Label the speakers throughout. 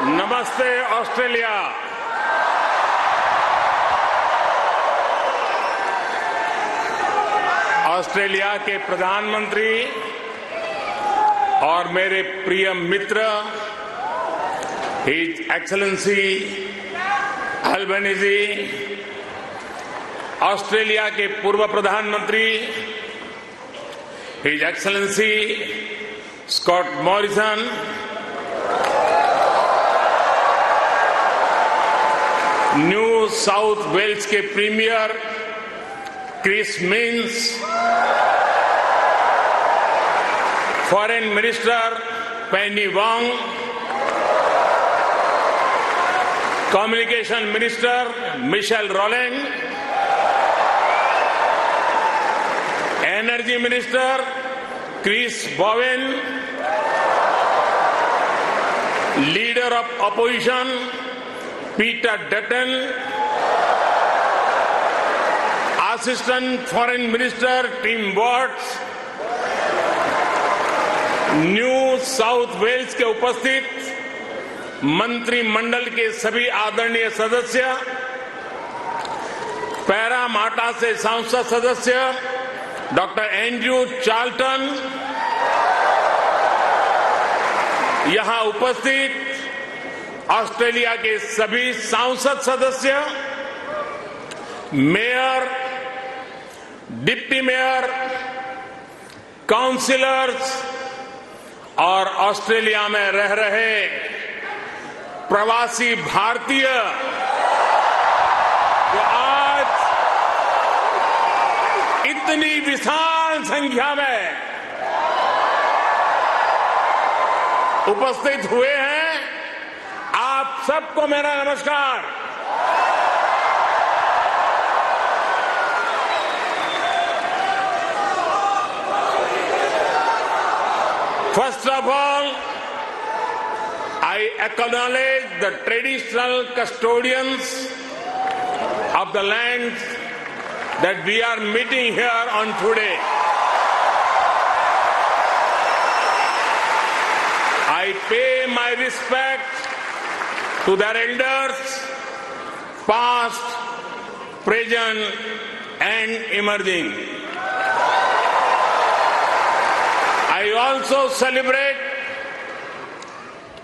Speaker 1: नमस्ते Australia. Australia के प्रधानमंत्री और मेरे प्रिय मित्र हिज एक्सेलेंसी अल्बनीज़ी, ऑस्ट्रेलिया के पूर्व प्रधानमंत्री his excellency Scott Morrison, New South Wales के premier Chris Minns, foreign minister Penny Wong, communication minister Michelle Rowland, energy minister Chris Bowen, leader of opposition Peter Dutton, assistant foreign minister Tim Watts, New South Wales के उपस्थित मंत्रिमंडल के सभी आदरणीय सदस्य, Parramatta से सांसद सदस्य डॉक्टर एंड्रयू चार्ल्टन, यहां उपस्थित ऑस्ट्रेलिया के सभी सांसद सदस्य, मेयर, डिप्टी मेयर, काउंसिलर्स और ऑस्ट्रेलिया में रह रहे प्रवासी भारतीय जो आज इतनी विशाल संख्या में उपस्थित हुए हैं, आप सबको मेरा नमस्कार। First of all, I acknowledge the traditional custodians of the land that we are meeting here on today. I pay my respect to their elders, past, present, and emerging. I also celebrate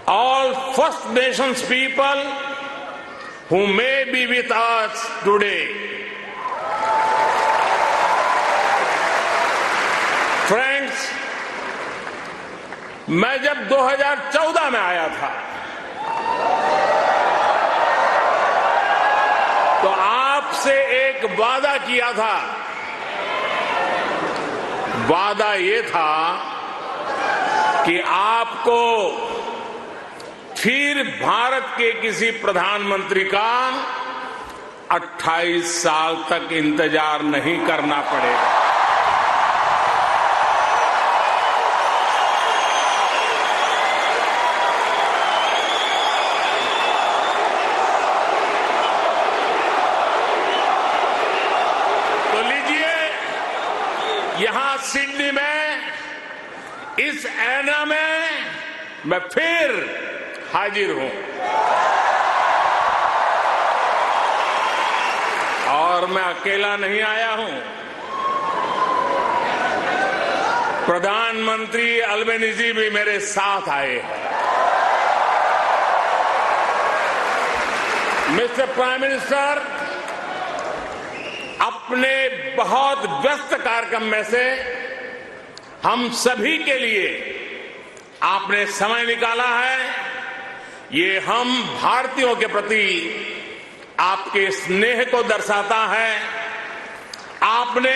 Speaker 1: all First Nations people who may be with us today. Friends, मैं जब 2014 में आया था तो आपसे एक वादा किया था। वादा ये था कि आपको फिर भारत के किसी प्रधानमंत्री का 28 साल तक इंतजार नहीं करना पड़ेगा। तो लीजिए, यहां सिडनी में इस ऐना में मैं फिर हाजिर हूं और मैं अकेला नहीं आया हूं। प्रधानमंत्री अल्बनीज़ी भी मेरे साथ आए हैं। मिस्टर प्राइम मिनिस्टर, अपने बहुत व्यस्त कार्यक्रम में से हम सभी के लिए आपने समय निकाला है। ये हम भारतीयों के प्रति आपके स्नेह को दर्शाता है। आपने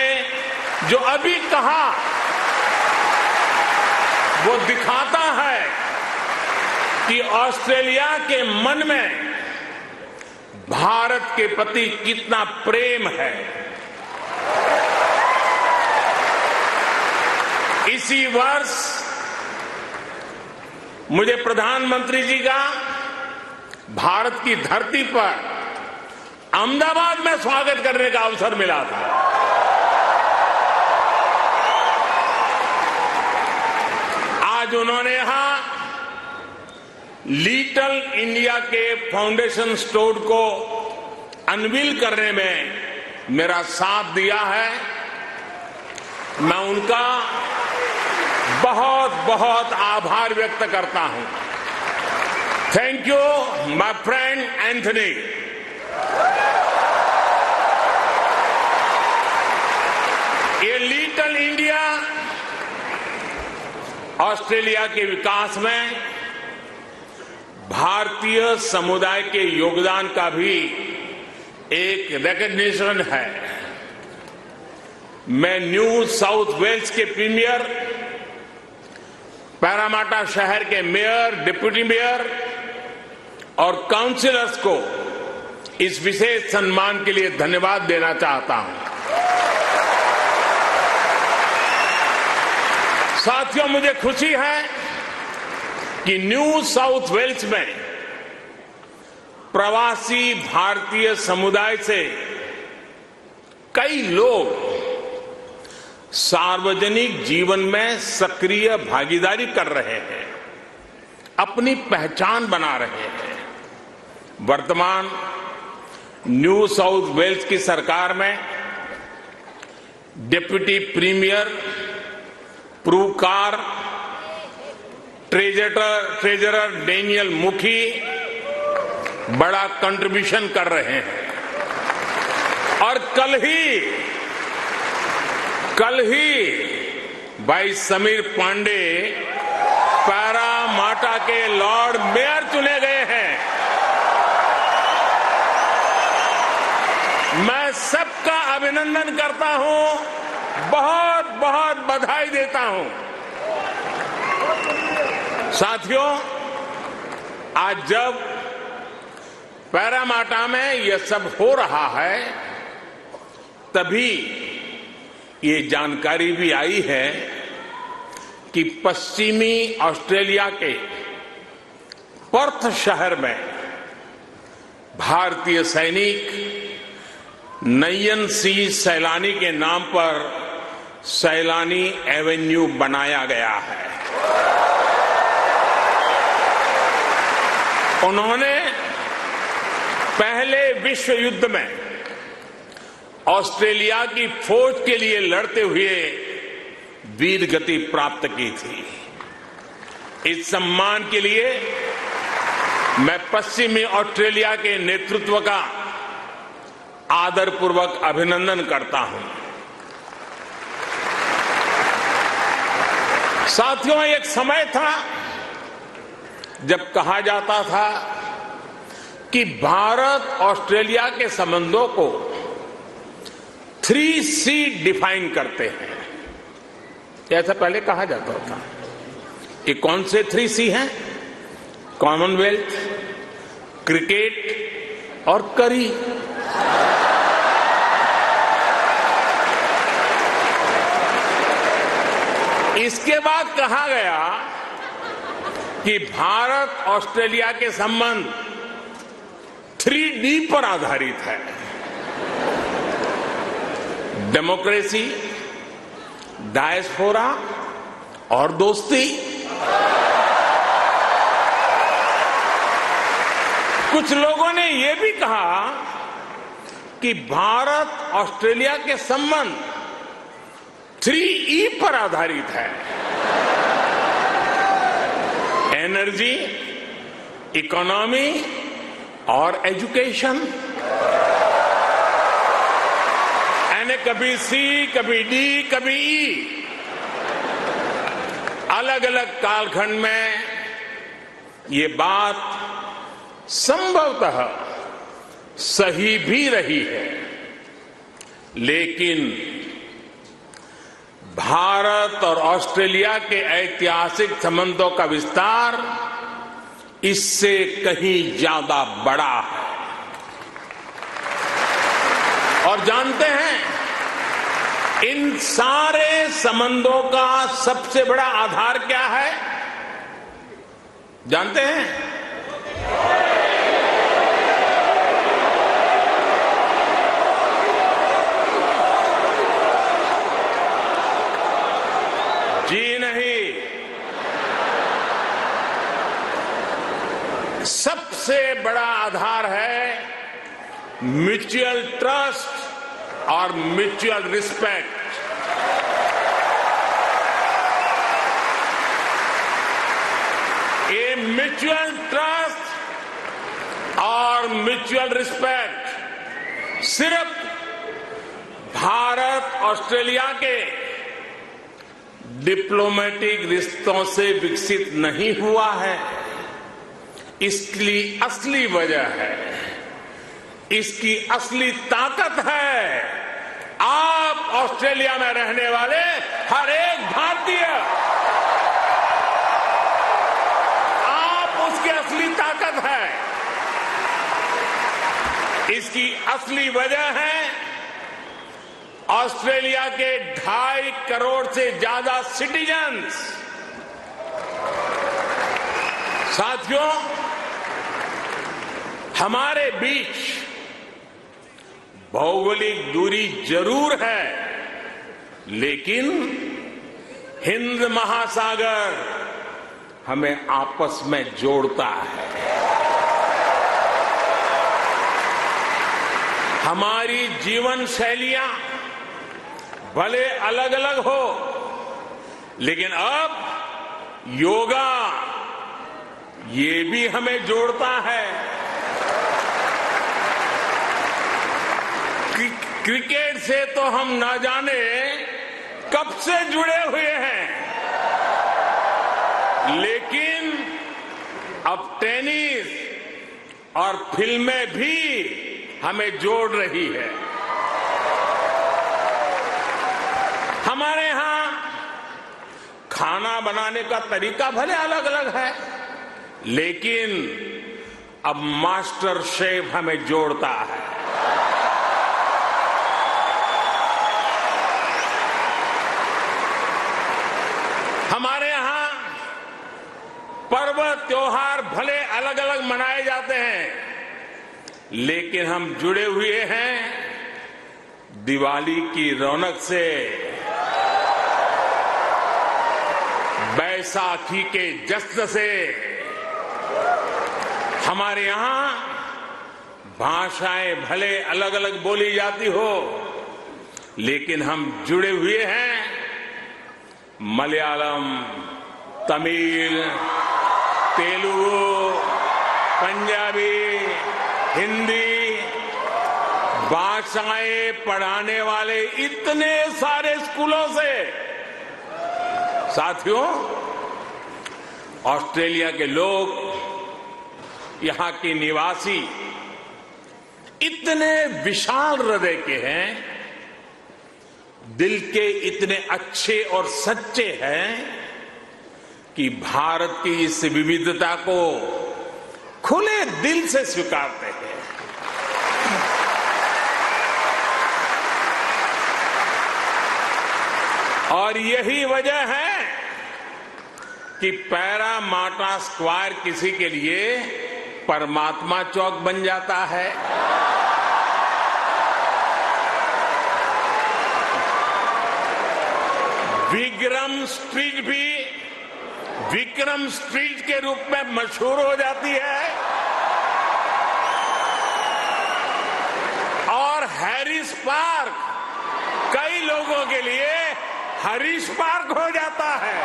Speaker 1: जो अभी कहा वो दिखाता है कि ऑस्ट्रेलिया के मन में भारत के प्रति कितना प्रेम है। इसी वर्ष मुझे प्रधानमंत्री जी का भारत की धरती पर अहमदाबाद में स्वागत करने का अवसर मिला था। आज उन्होंने यहां लिटिल इंडिया के फाउंडेशन स्टोर को अनवील करने में मेरा साथ दिया है, मैं उनका बहुत बहुत आभार व्यक्त करता हूं। Thank you my friend Anthony. ये लिटिल इंडिया ऑस्ट्रेलिया के विकास में भारतीय समुदाय के योगदान का भी एक रिकॉग्निशन है। मैं न्यू साउथ वेल्स के प्रीमियर, पैरामाटा शहर के मेयर, डिप्टी मेयर और काउंसिलर्स को इस विशेष सम्मान के लिए धन्यवाद देना चाहता हूं। साथियों, मुझे खुशी है कि न्यू साउथ वेल्स में प्रवासी भारतीय समुदाय से कई लोग सार्वजनिक जीवन में सक्रिय भागीदारी कर रहे हैं, अपनी पहचान बना रहे हैं। वर्तमान न्यू साउथ वेल्स की सरकार में डिप्टी प्रीमियर, प्रूकार, ट्रेजरर डेनियल मुखी बड़ा कंट्रीब्यूशन कर रहे हैं। और कल ही भाई समीर पांडे पैरामाटा के लॉर्ड मेयर चुने गए हैं। मैं सबका अभिनंदन करता हूं, बहुत बहुत बधाई देता हूं। साथियों, आज जब पैरामाटा में यह सब हो रहा है, तभी ये जानकारी भी आई है कि पश्चिमी ऑस्ट्रेलिया के पर्थ शहर में भारतीय सैनिक नयन सिंह सैलानी के नाम पर सैलानी एवेन्यू बनाया गया है। उन्होंने पहले विश्व युद्ध में ऑस्ट्रेलिया की फौज के लिए लड़ते हुए वीर गति प्राप्त की थी। इस सम्मान के लिए मैं पश्चिमी ऑस्ट्रेलिया के नेतृत्व का आदरपूर्वक अभिनंदन करता हूं। साथियों, एक समय था जब कहा जाता था कि भारत ऑस्ट्रेलिया के संबंधों को 3C डिफाइन करते हैं। ऐसा पहले कहा जाता था। ये कौन से 3C हैं? कॉमनवेल्थ, क्रिकेट और करी। इसके बाद कहा गया कि भारत ऑस्ट्रेलिया के संबंध 3D पर आधारित है। डेमोक्रेसी, डायस्पोरा और दोस्ती। कुछ लोगों ने यह भी कहा कि भारत ऑस्ट्रेलिया के संबंध 3E पर आधारित है। एनर्जी, इकोनॉमी और एजुकेशन। यानी कभी C, कभी D, कभी E। अलग अलग कालखंड में ये बात संभवतः सही भी रही है, लेकिन भारत और ऑस्ट्रेलिया के ऐतिहासिक संबंधों का विस्तार इससे कहीं ज्यादा बड़ा है। और जानते हैं, इन सारे संबंधों का सबसे बड़ा आधार क्या है? जानते हैं? जी नहीं। सबसे बड़ा आधार है म्यूचुअल ट्रस्ट और म्यूचुअल रिस्पेक्ट। ये म्यूचुअल ट्रस्ट और म्यूचुअल रिस्पेक्ट सिर्फ भारत ऑस्ट्रेलिया के डिप्लोमेटिक रिश्तों से विकसित नहीं हुआ है। इसकी असली वजह है, इसकी असली ताकत है आप ऑस्ट्रेलिया में रहने वाले हर एक भारतीय। आप उसकी असली ताकत है। इसकी असली वजह है ऑस्ट्रेलिया के 2.5 करोड़ से ज्यादा सिटीजन्स। साथियों, हमारे बीच भौगोलिक दूरी जरूर है, लेकिन हिंद महासागर हमें आपस में जोड़ता है। हमारी जीवन शैलियां भले अलग अलग हो, लेकिन अब योगा ये भी हमें जोड़ता है। क्रिकेट से तो हम ना जाने कब से जुड़े हुए हैं, लेकिन अब टेनिस और फिल्में भी हमें जोड़ रही है। हमारे यहां खाना बनाने का तरीका भले अलग अलग है, लेकिन अब मास्टर शेफ हमें जोड़ता है। हमारे यहां पर्व त्योहार भले अलग अलग मनाए जाते हैं, लेकिन हम जुड़े हुए हैं दिवाली की रौनक से, बैसाखी के जश्न से। हमारे यहां भाषाएं भले अलग अलग बोली जाती हो, लेकिन हम जुड़े हुए हैं मलयालम, तमिल, तेलुगु, पंजाबी, हिंदी भाषाएं पढ़ाने वाले इतने सारे स्कूलों से। साथियों, ऑस्ट्रेलिया के लोग, यहां के निवासी इतने विशाल हृदय के हैं, दिल के इतने अच्छे और सच्चे हैं कि भारत की इस विविधता को खुले दिल से स्वीकारते हैं। और यही वजह है कि पैरामाटा स्क्वायर किसी के लिए परमात्मा चौक बन जाता है। विक्रम स्ट्रीट भी विक्रम स्ट्रीट के रूप में मशहूर हो जाती है, और हैरिस पार्क कई लोगों के लिए हरीश पार्क हो जाता है।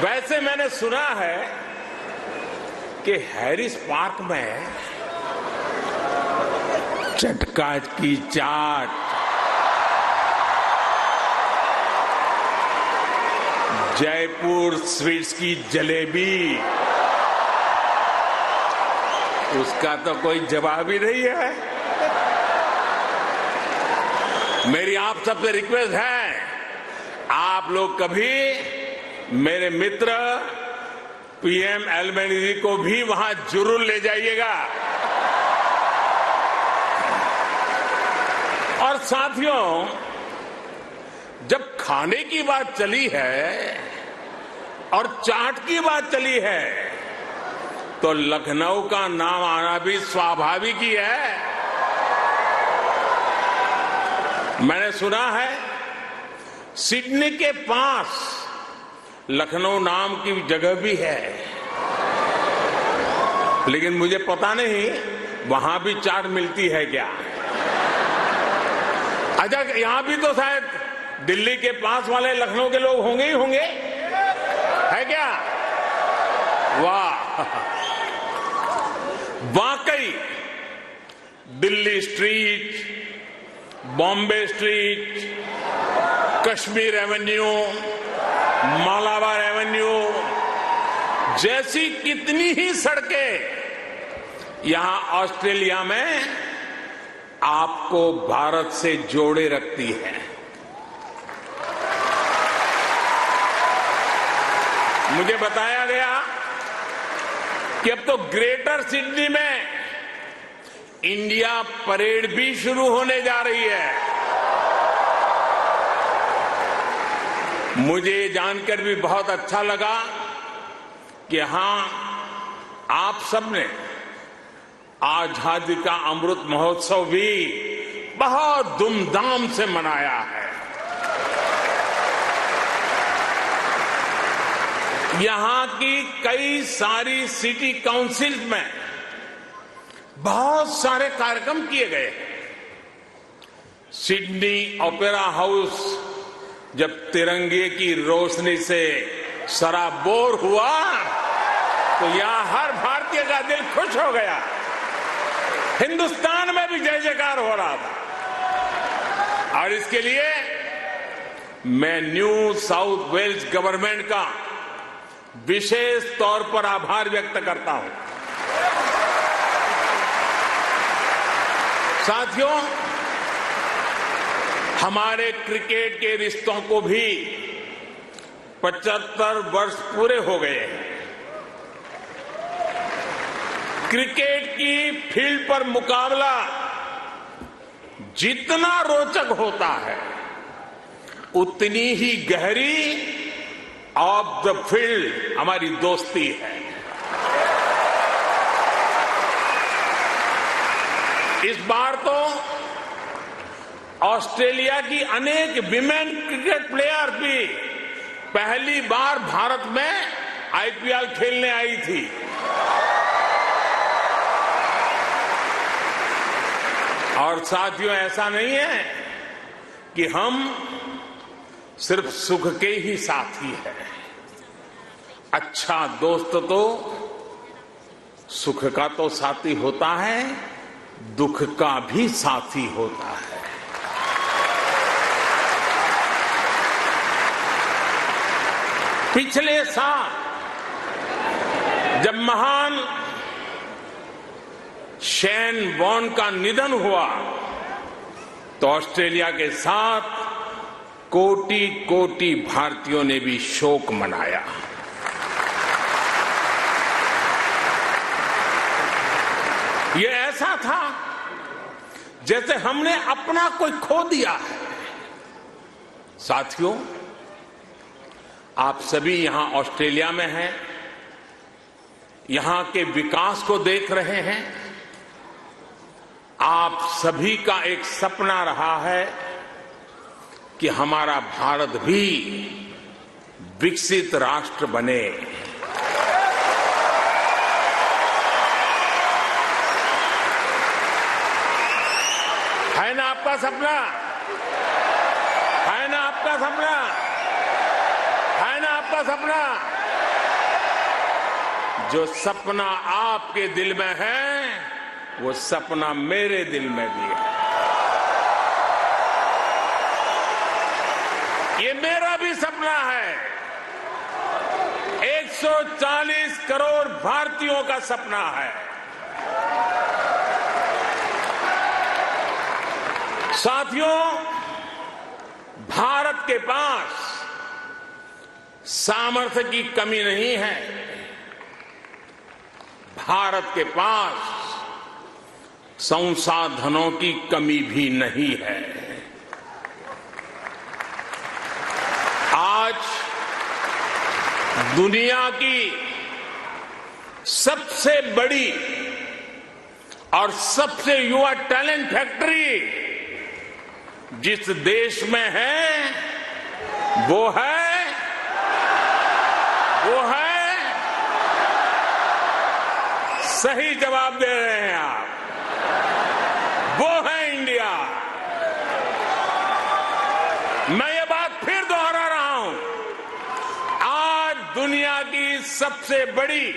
Speaker 1: वैसे मैंने सुना है कि हैरिस पार्क में चटका की चाट, जयपुर स्वीट्स की जलेबी, उसका तो कोई जवाब ही नहीं है। मेरी आप सबसे रिक्वेस्ट है, आप लोग कभी मेरे मित्र पीएम एल्बेनीज़ी को भी वहां जरूर ले जाइएगा। और साथियों, जब खाने की बात चली है और चाट की बात चली है, तो लखनऊ का नाम आना भी स्वाभाविक ही है। मैंने सुना है सिडनी के पास लखनऊ नाम की जगह भी है, लेकिन मुझे पता नहीं वहां भी चाट मिलती है क्या। अच्छा, यहां भी तो शायद दिल्ली के पास वाले लखनऊ के लोग होंगे ही होंगे, है क्या? वाह, वाकई Delhi street, Bombay street, Kashmir Avenue, Malabar Avenue जैसी कितनी ही सड़कें यहां ऑस्ट्रेलिया में आपको भारत से जोड़े रखती है। मुझे बताया गया कि अब तो ग्रेटर सिडनी में इंडिया परेड भी शुरू होने जा रही है। मुझे जानकर भी बहुत अच्छा लगा कि हां, आप सबने आजादी का अमृत महोत्सव भी बहुत धूमधाम से मनाया है। यहां की कई सारी सिटी काउंसिल में बहुत सारे कार्यक्रम किए गए। सिडनी ओपेरा हाउस जब तिरंगे की रोशनी से सराबोर हुआ तो यहां हर भारतीय का दिल खुश हो गया। हिंदुस्तान में भी जय जयकार हो रहा था। और इसके लिए मैं न्यू साउथ वेल्स गवर्नमेंट का विशेष तौर पर आभार व्यक्त करता हूं। साथियों, हमारे क्रिकेट के रिश्तों को भी 75 वर्ष पूरे हो गए हैं। क्रिकेट की फील्ड पर मुकाबला जितना रोचक होता है, उतनी ही गहरी ऑफ द फील्ड हमारी दोस्ती है। इस बार तो ऑस्ट्रेलिया की अनेक विमेन क्रिकेट प्लेयर भी पहली बार भारत में आईपीएल खेलने आई थी। और साथियों, ऐसा नहीं है कि हम सिर्फ सुख के ही साथी हैं। अच्छा दोस्त तो सुख का तो साथी होता है, दुख का भी साथी होता है। पिछले साल जब महान शेन वॉर्न का निधन हुआ तो ऑस्ट्रेलिया के साथ कोटि कोटि भारतीयों ने भी शोक मनाया। ये ऐसा था जैसे हमने अपना कोई खो दिया है। साथियों, आप सभी यहां ऑस्ट्रेलिया में हैं, यहां के विकास को देख रहे हैं। आप सभी का एक सपना रहा है कि हमारा भारत भी विकसित राष्ट्र बने। है ना आपका सपना? है ना आपका सपना? है ना आपका सपना? जो सपना आपके दिल में है, वो सपना मेरे दिल में भी है। ये मेरा भी सपना है। 140 करोड़ भारतीयों का सपना है। साथियों, भारत के पास सामर्थ्य की कमी नहीं है। भारत के पास संसाधनों की कमी भी नहीं है। आज दुनिया की सबसे बड़ी और सबसे युवा टैलेंट फैक्ट्री जिस देश में है, वो है सही जवाब दे रहे हैं आप। वो है इंडिया। मैं ये बात फिर दोहरा रहा हूं। आज दुनिया की सबसे बड़ी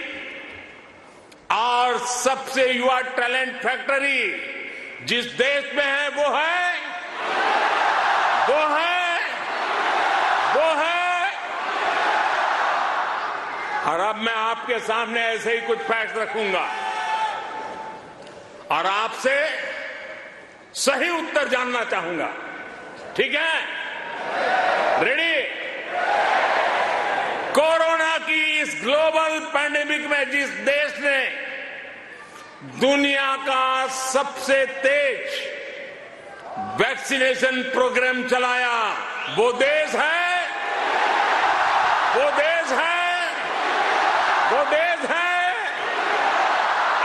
Speaker 1: और सबसे युवा टैलेंट फैक्ट्री जिस देश में है वो है और अब मैं आपके सामने ऐसे ही कुछ फैक्ट रखूंगा और आपसे सही उत्तर जानना चाहूंगा। ठीक है? रेडी? कोरोना की इस ग्लोबल पैंडेमिक में जिस देश ने दुनिया का सबसे तेज वैक्सीनेशन प्रोग्राम चलाया, वो देश है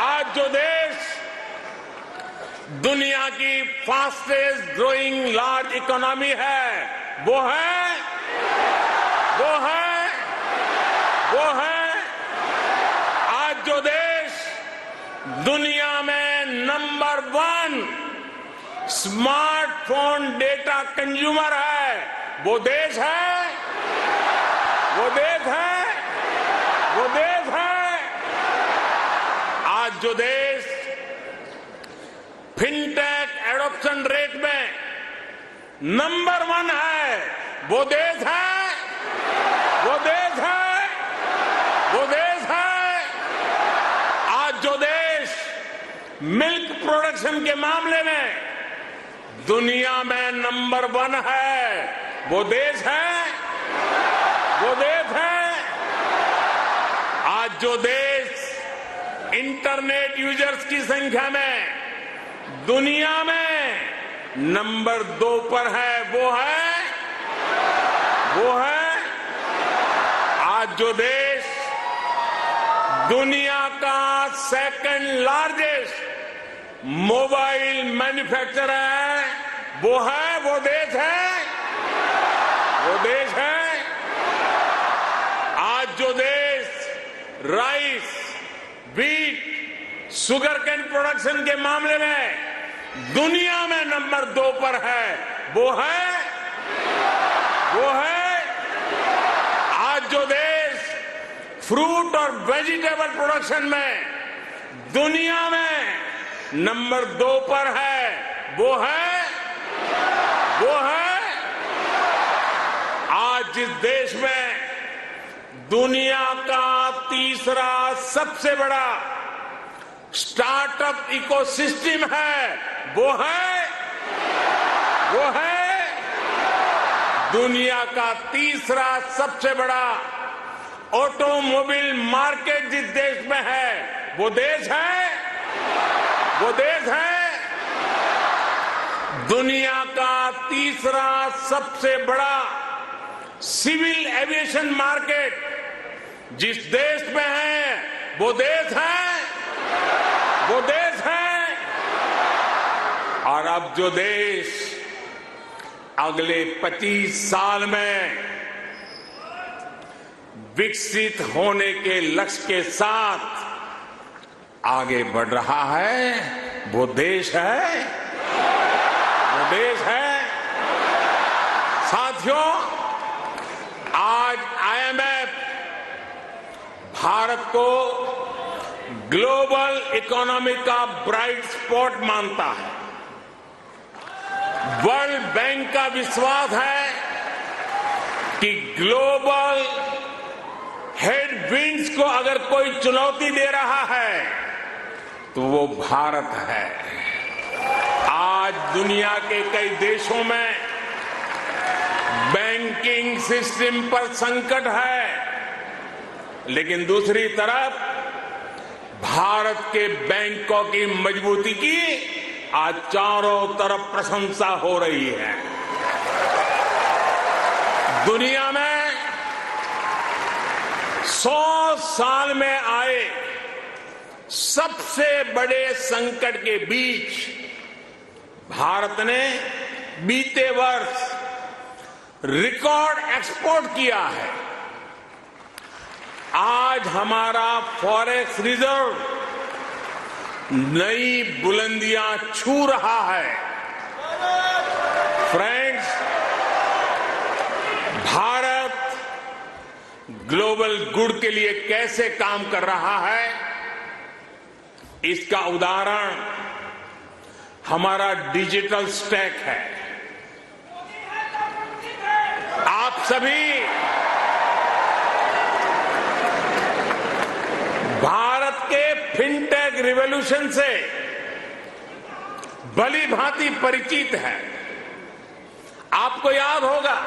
Speaker 1: आज जो देश दुनिया की फास्टेस्ट ग्रोइंग लार्ज इकोनॉमी है वो है आज जो देश दुनिया में नंबर 1 स्मार्टफोन डेटा कंज्यूमर है वो देश है आज जो देश फिनटेक एडॉप्शन रेट में नंबर 1 है वो देश है आज जो देश मिल्क प्रोडक्शन के मामले में दुनिया में नंबर 1 है वो देश है आज जो देश इंटरनेट यूजर्स की संख्या में दुनिया में नंबर 2 पर है वो है आज जो देश दुनिया का सेकंड लार्जेस्ट मोबाइल मैन्युफैक्चरर है वो देश है आज जो देश rice, wheat, sugarcane production के मामले में दुनिया में नंबर 2 पर है वो है आज जो देश फ्रूट और वेजिटेबल प्रोडक्शन में दुनिया में नंबर 2 पर है वो है आज जिस देश में दुनिया का तीसरा सबसे बड़ा स्टार्टअप इकोसिस्टम है वो है दुनिया का तीसरा सबसे बड़ा ऑटोमोबाइल मार्केट जिस देश में है वो देश है दुनिया का तीसरा सबसे बड़ा सिविल एविएशन मार्केट जिस देश में है वो देश है और अब जो देश अगले 25 साल में विकसित होने के लक्ष्य के साथ आगे बढ़ रहा है वो देश है साथियों, आज IMF भारत को ग्लोबल इकोनॉमी का ब्राइट स्पॉट मानता है। वर्ल्ड बैंक का विश्वास है कि ग्लोबल हेडविंड्स को अगर कोई चुनौती दे रहा है तो वो भारत है। आज दुनिया के कई देशों में बैंकिंग सिस्टम पर संकट है, लेकिन दूसरी तरफ भारत के बैंकों की मजबूती की आज चारों तरफ प्रशंसा हो रही है। दुनिया में 100 साल में आए सबसे बड़े संकट के बीच भारत ने बीते वर्ष रिकॉर्ड एक्सपोर्ट किया है। आज हमारा फॉरेक्स रिजर्व नई बुलंदियां छू रहा है। फ्रेंड्स, भारत ग्लोबल गुड के लिए कैसे काम कर रहा है, इसका उदाहरण हमारा डिजिटल स्टैक है। आप सभी भारत के फिनटेक रिवॉल्यूशन से भली भांति परिचित है। आपको याद होगा,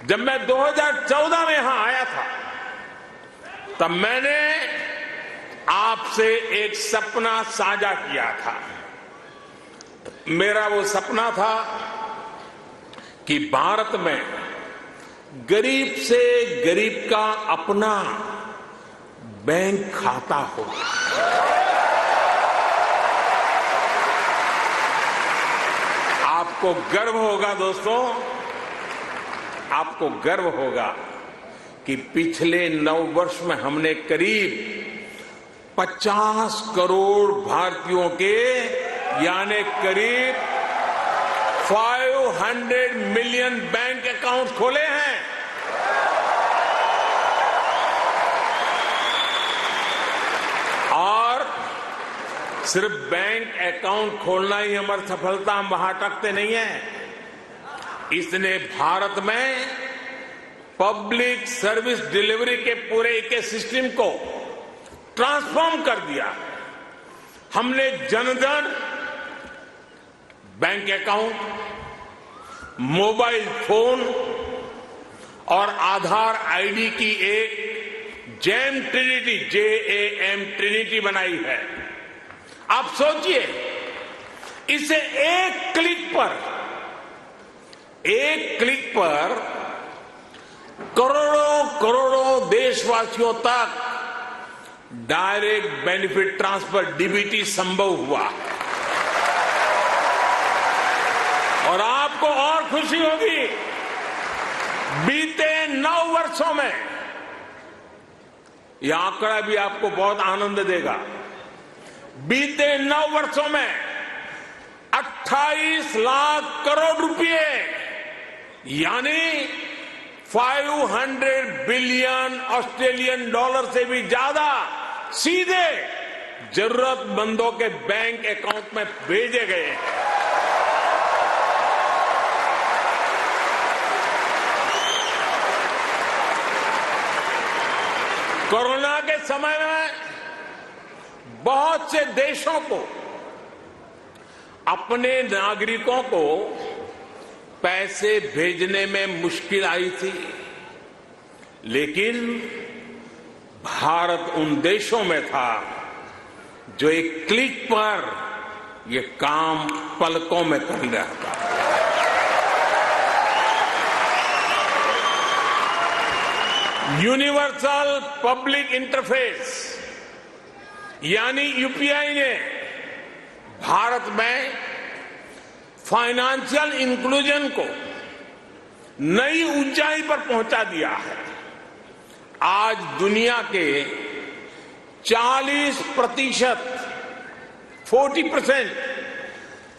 Speaker 1: जब मैं 2014 में यहां आया था, तब मैंने आपसे एक सपना साझा किया था। मेरा वो सपना था कि भारत में गरीब से गरीब का अपना बैंक खाता हो। आपको गर्व होगा दोस्तों, आपको गर्व होगा कि पिछले 9 वर्ष में हमने करीब 50 करोड़ भारतीयों के यानी करीब 500 मिलियन बैंक अकाउंट खोले हैं। और सिर्फ बैंक अकाउंट खोलना ही हमारी सफलता, हम वहां अटकते नहीं है। इसने भारत में पब्लिक सर्विस डिलीवरी के पूरे इकोसिस्टम को ट्रांसफॉर्म कर दिया। हमने Jan Dhan bank account, mobile phone और आधार आईडी की एक जैम ट्रिनिटी, JAM ट्रिनिटी बनाई है। आप सोचिए, इसे एक क्लिक पर करोड़ों करोड़ों देशवासियों तक डायरेक्ट बेनिफिट ट्रांसफर DBT संभव हुआ। और आपको और खुशी होगी, बीते 9 वर्षों में, यह आंकड़ा भी आपको बहुत आनंद देगा, बीते 9 वर्षों में 28 लाख करोड़ रुपए यानी 500 बिलियन ऑस्ट्रेलियन डॉलर से भी ज्यादा सीधे जरूरतमंदों के बैंक अकाउंट में भेजे गए। कोरोना के समय में बहुत से देशों को अपने नागरिकों को पैसे भेजने में मुश्किल आई थी, लेकिन भारत उन देशों में था जो एक क्लिक पर ये काम पलकों में कर रहा था। यूनिवर्सल पब्लिक इंटरफेस यानी UPI ने भारत में फाइनेंशियल इंक्लूजन को नई ऊंचाई पर पहुंचा दिया है। आज दुनिया के 40%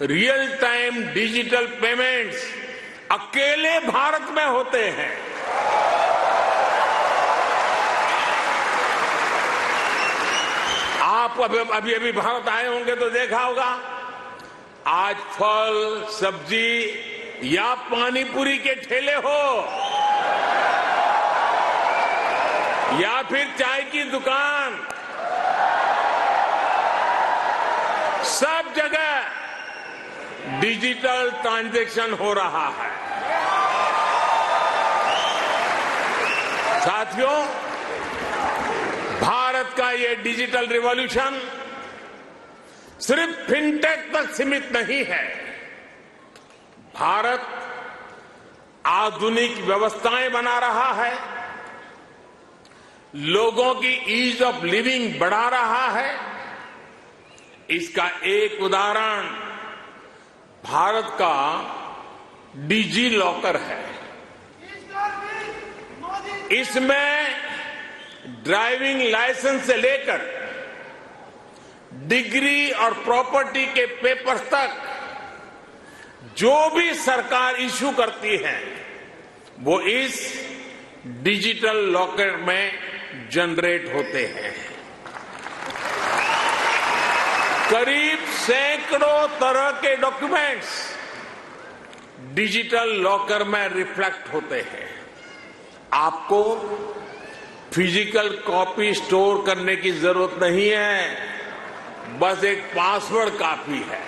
Speaker 1: रियल टाइम डिजिटल पेमेंट्स अकेले भारत में होते हैं। आप अभी भारत आए होंगे तो देखा होगा, आज फल सब्जी या पानीपुरी के ठेले हो या फिर चाय की दुकान, सब जगह डिजिटल ट्रांजैक्शन हो रहा है। साथियों, भारत का ये डिजिटल रिवॉल्यूशन सिर्फ फिनटेक तक सीमित नहीं है। भारत आधुनिक व्यवस्थाएं बना रहा है, लोगों की ईज ऑफ लिविंग बढ़ा रहा है। इसका एक उदाहरण भारत का डिजी लॉकर है। इसमें ड्राइविंग लाइसेंस से लेकर डिग्री और प्रॉपर्टी के पेपर्स तक जो भी सरकार इश्यू करती है वो इस डिजिटल लॉकर में जनरेट होते हैं। करीब सैकड़ों तरह के डॉक्यूमेंट्स डिजिटल लॉकर में रिफ्लेक्ट होते हैं। आपको फिजिकल कॉपी स्टोर करने की जरूरत नहीं है, बस एक पासवर्ड काफी है।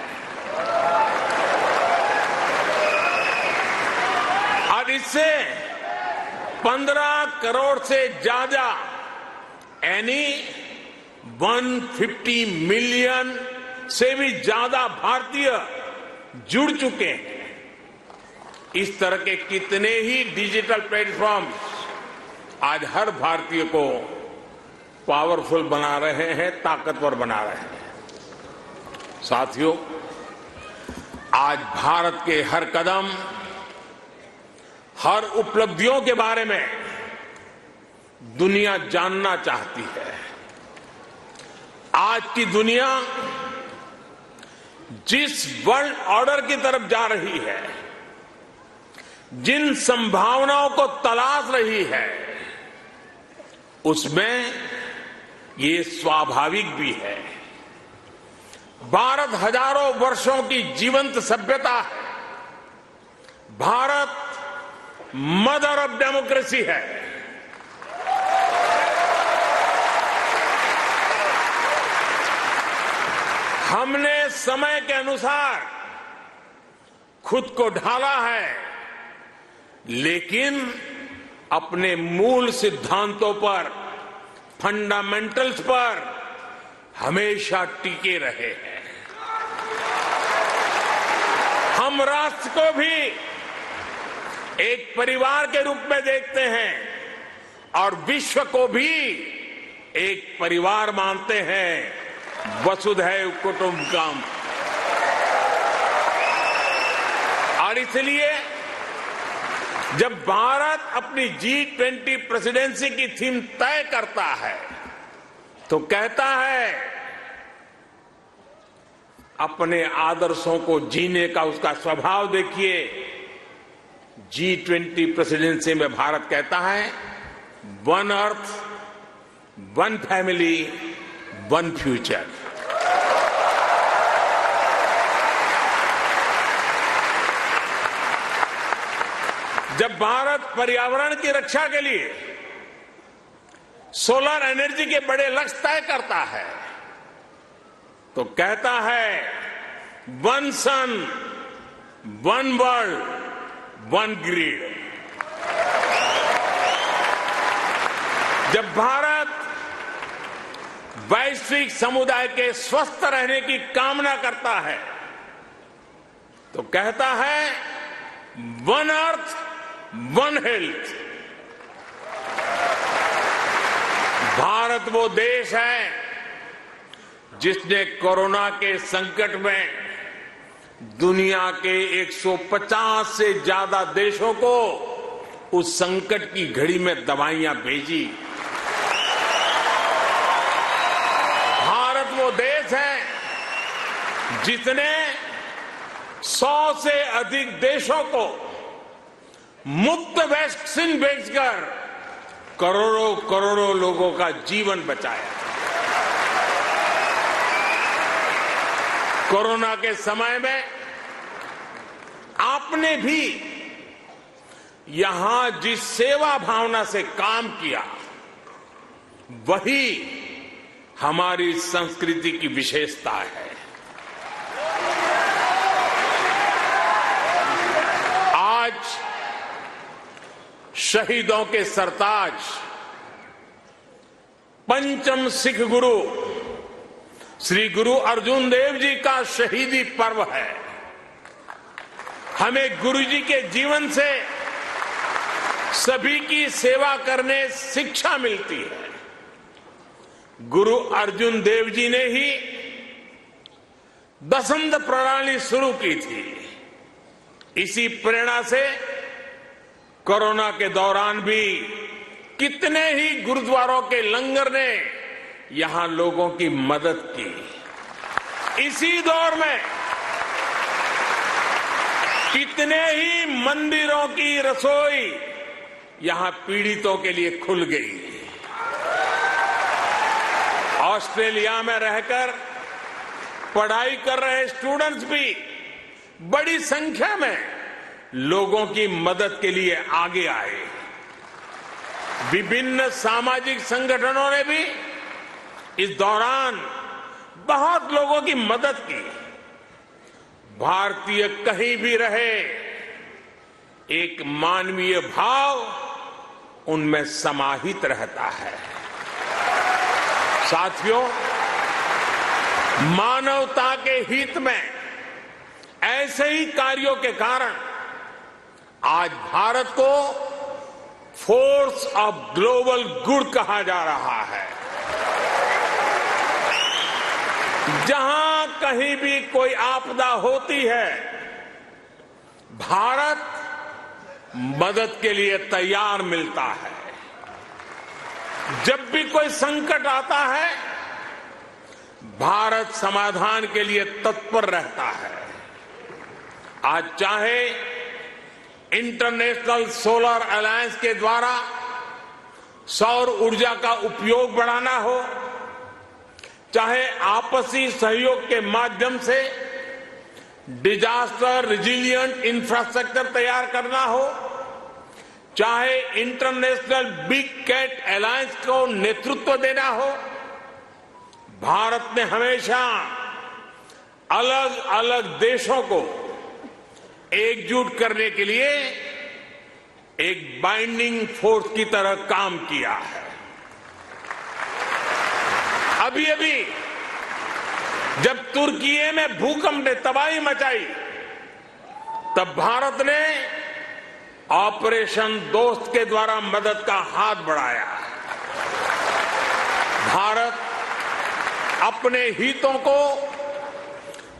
Speaker 1: और इससे 15 करोड़ से ज्यादा यानी 150 मिलियन से भी ज्यादा भारतीय जुड़ चुके हैं। इस तरह के कितने ही डिजिटल प्लेटफॉर्म आज हर भारतीय को पावरफुल बना रहे हैं, ताकतवर बना रहे हैं। साथियों, आज भारत के हर कदम, हर उपलब्धियों के बारे में दुनिया जानना चाहती है। आज की दुनिया जिस वर्ल्ड ऑर्डर की तरफ जा रही है, जिन संभावनाओं को तलाश रही है, उसमें ये स्वाभाविक भी है। भारत हजारों वर्षों की जीवंत सभ्यता है। भारत मदर ऑफ डेमोक्रेसी है। हमने समय के अनुसार खुद को ढाला है, लेकिन अपने मूल सिद्धांतों पर, फंडामेंटल्स पर हमेशा टिके रहे हैं। हम राष्ट्र को भी एक परिवार के रूप में देखते हैं और विश्व को भी एक परिवार मानते हैं। वसुधैव कुटुंबकम। और इसलिए जब भारत अपनी G20 प्रेसिडेंसी की थीम तय करता है तो कहता है अपने आदर्शों को जीने का उसका स्वभाव देखिए। G20 प्रेसिडेंसी में भारत कहता है one earth, one family, one future. जब भारत पर्यावरण की रक्षा के लिए सोलर एनर्जी के बड़े लक्ष्य तय करता है तो कहता है वन सन, वन वर्ल्ड, वन ग्रिड। जब भारत वैश्विक समुदाय के स्वस्थ रहने की कामना करता है तो कहता है one earth, one health. Bharat वो देश है जिसने कोरोना के संकट में दुनिया के 150 से ज्यादा देशों को उस संकट की घड़ी में दवाइयां भेजी। भारत वो देश है जिसने 100 से अधिक देशों को मुफ्त वैक्सीन भेजकर करोड़ों करोड़ों लोगों का जीवन बचाया। कोरोना के समय में आपने भी यहां जिस सेवा भावना से काम किया वही हमारी संस्कृति की विशेषता है। आज शहीदों के सरताज पंचम सिख गुरु श्री गुरु अर्जुन देव जी का शहीदी पर्व है। हमें गुरु जी के जीवन से सभी की सेवा करने शिक्षा मिलती है। गुरु अर्जुन देव जी ने ही दसंध प्रणाली शुरू की थी। इसी प्रेरणा से कोरोना के दौरान भी कितने ही गुरुद्वारों के लंगर ने यहां लोगों की मदद की। इसी दौर में कितने ही मंदिरों की रसोई यहां पीड़ितों के लिए खुल गई। ऑस्ट्रेलिया में रहकर पढ़ाई कर रहे स्टूडेंट्स भी बड़ी संख्या में लोगों की मदद के लिए आगे आए। विभिन्न सामाजिक संगठनों ने भी इस दौरान बहुत लोगों की मदद की। भारतीय कहीं भी रहे, एक मानवीय भाव उनमें समाहित रहता है। साथियों, मानवता के हित में ऐसे ही कार्यों के कारण आज भारत को फोर्स ऑफ ग्लोबल गुड कहा जा रहा है। जहां कहीं भी कोई आपदा होती है, भारत मदद के लिए तैयार मिलता है। जब भी कोई संकट आता है, भारत समाधान के लिए तत्पर रहता है। आज चाहे इंटरनेशनल सोलर अलायंस के द्वारा सौर ऊर्जा का उपयोग बढ़ाना हो, चाहे आपसी सहयोग के माध्यम से डिजास्टर रिजिलिएंट इंफ्रास्ट्रक्चर तैयार करना हो, चाहे इंटरनेशनल बिग कैट अलायंस को नेतृत्व देना हो, भारत ने हमेशा अलग अलग देशों को एकजुट करने के लिए एक बाइंडिंग फोर्स की तरह काम किया है। अभी अभी जब तुर्की में भूकंप ने तबाही मचाई, तब भारत ने ऑपरेशन दोस्त के द्वारा मदद का हाथ बढ़ाया। भारत अपने हितों को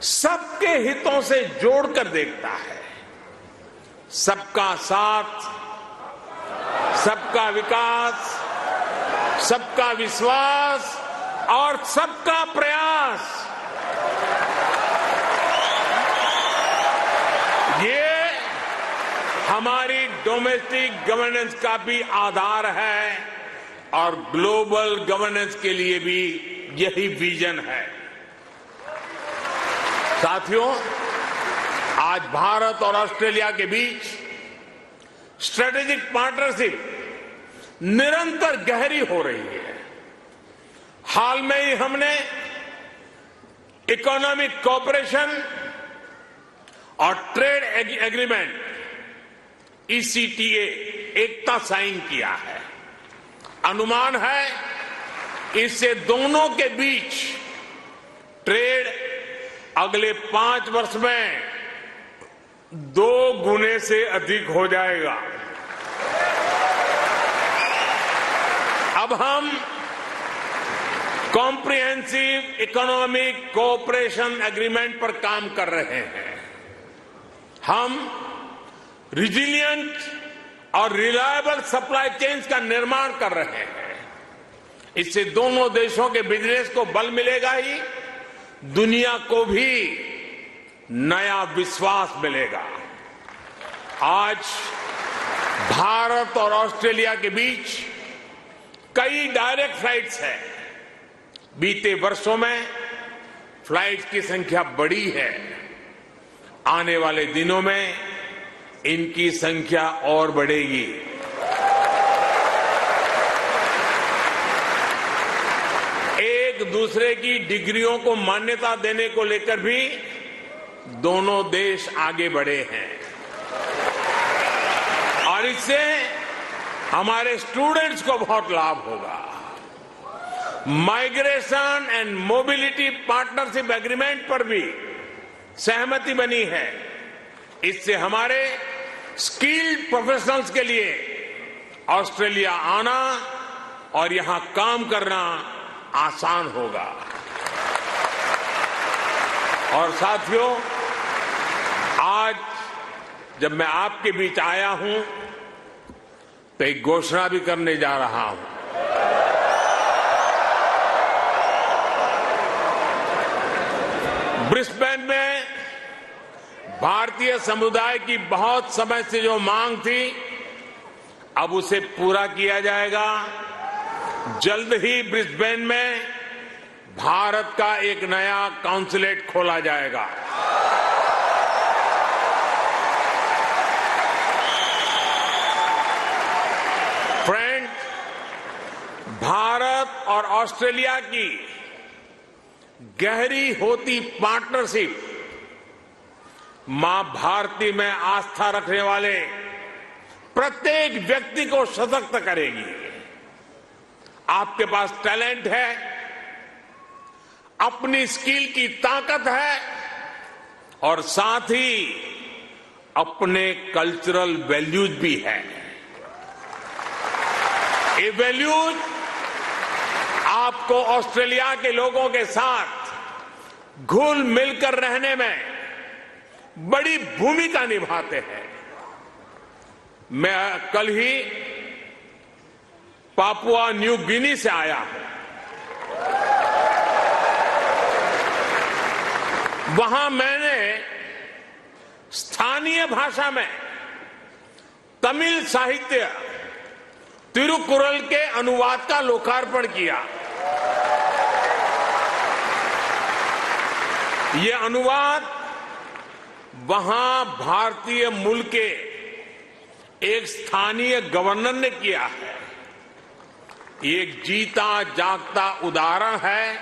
Speaker 1: सबके हितों से जोड़कर देखता है। सबका साथ, सबका विकास, सबका विश्वास और सबका प्रयास, ये हमारी डोमेस्टिक गवर्नेंस का भी आधार है और ग्लोबल गवर्नेंस के लिए भी यही विजन है। साथियों, आज भारत और ऑस्ट्रेलिया के बीच स्ट्रेटेजिक पार्टनरशिप निरंतर गहरी हो रही है। हाल में ही हमने इकोनॉमिक कोऑपरेशन और ट्रेड एग्रीमेंट ECTA एकता साइन किया है। अनुमान है इससे दोनों के बीच ट्रेड अगले 5 वर्ष में 2 गुने से अधिक हो जाएगा। अब हम कॉम्प्रिहेंसिव इकोनॉमिक कोऑपरेशन एग्रीमेंट पर काम कर रहे हैं। हम रिजिलिएंट और रिलायबल सप्लाई चेन्स का निर्माण कर रहे हैं। इससे दोनों देशों के बिजनेस को बल मिलेगा ही, दुनिया को भी नया विश्वास मिलेगा। आज भारत और ऑस्ट्रेलिया के बीच कई डायरेक्ट फ्लाइट्स हैं। बीते वर्षों में फ्लाइट्स की संख्या बढ़ी है। आने वाले दिनों में इनकी संख्या और बढ़ेगी। एक दूसरे की डिग्रियों को मान्यता देने को लेकर भी दोनों देश आगे बढ़े हैं और इससे हमारे स्टूडेंट्स को बहुत लाभ होगा। Migration and mobility partnership agreement पर भी सहमति बनी है। इससे हमारे स्किल्ड प्रोफेशनल्स के लिए ऑस्ट्रेलिया आना और यहां काम करना आसान होगा। और साथियों, आज जब मैं आपके बीच आया हूं तो एक घोषणा भी करने जा रहा हूं। ब्रिस्बेन में भारतीय समुदाय की बहुत समय से जो मांग थी, अब उसे पूरा किया जाएगा। जल्द ही ब्रिस्बेन में भारत का एक नया कॉन्सुलेट खोला जाएगा। फ्रेंड, भारत और ऑस्ट्रेलिया की गहरी होती पार्टनरशिप मां भारती में आस्था रखने वाले प्रत्येक व्यक्ति को सशक्त करेगी। आपके पास टैलेंट है, अपनी स्किल की ताकत है और साथ ही अपने कल्चरल वैल्यूज भी है। ये वैल्यूज आपको ऑस्ट्रेलिया के लोगों के साथ घुल मिलकर रहने में बड़ी भूमिका निभाते हैं। मैं कल ही पापुआ न्यू गिनी से आया हूं। वहां मैंने स्थानीय भाषा में तमिल साहित्य तिरुकुरल के अनुवाद का लोकार्पण किया। ये अनुवाद वहां भारतीय मूल के एक स्थानीय गवर्नर ने किया है। एक जीता जागता उदाहरण है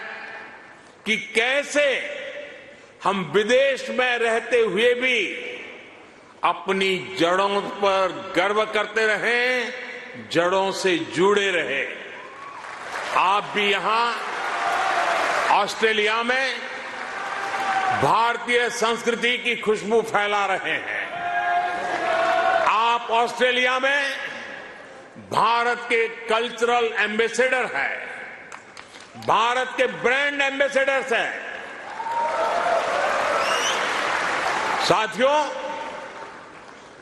Speaker 1: कि कैसे हम विदेश में रहते हुए भी अपनी जड़ों पर गर्व करते रहें, जड़ों से जुड़े रहे। आप भी यहां ऑस्ट्रेलिया में भारतीय संस्कृति की खुशबू फैला रहे हैं। आप ऑस्ट्रेलिया में भारत के कल्चरल एम्बेसडर हैं, भारत के ब्रांड एम्बेसडर्स हैं। साथियों,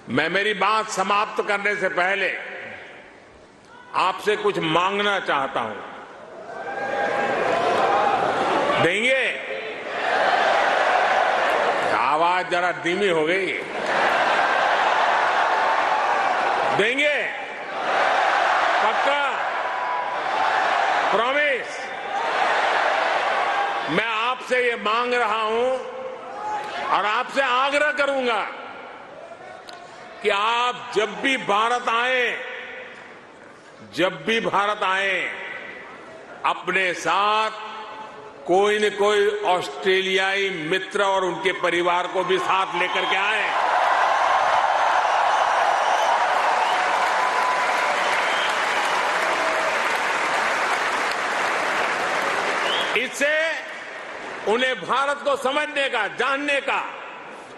Speaker 1: मैं मेरी बात समाप्त करने से पहले आपसे कुछ मांगना चाहता हूं। देंगे? आवाज जरा धीमी हो गई। देंगे? पक्का? प्रॉमिस? मैं आपसे ये मांग रहा हूं और आपसे आग्रह करूंगा कि आप जब भी भारत आए, अपने साथ कोई न कोई ऑस्ट्रेलियाई मित्र और उनके परिवार को भी साथ लेकर के आए। इससे उन्हें भारत को समझने का, जानने का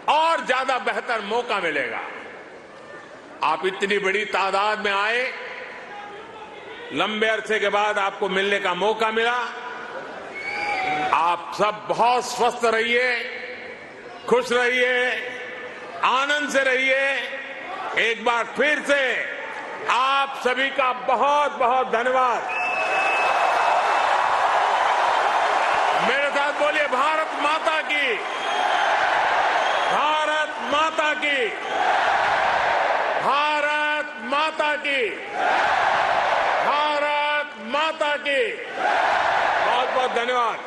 Speaker 1: और ज्यादा बेहतर मौका मिलेगा। आप इतनी बड़ी तादाद में आए, लंबे अरसे के बाद आपको मिलने का मौका मिला। आप सब बहुत स्वस्थ रहिए, खुश रहिए, आनंद से रहिए। एक बार फिर से आप सभी का बहुत बहुत धन्यवाद। मेरे साथ बोलिए, भारत माता की, भारत माता की, भारत माता की, भारत माता की। बहुत बहुत धन्यवाद।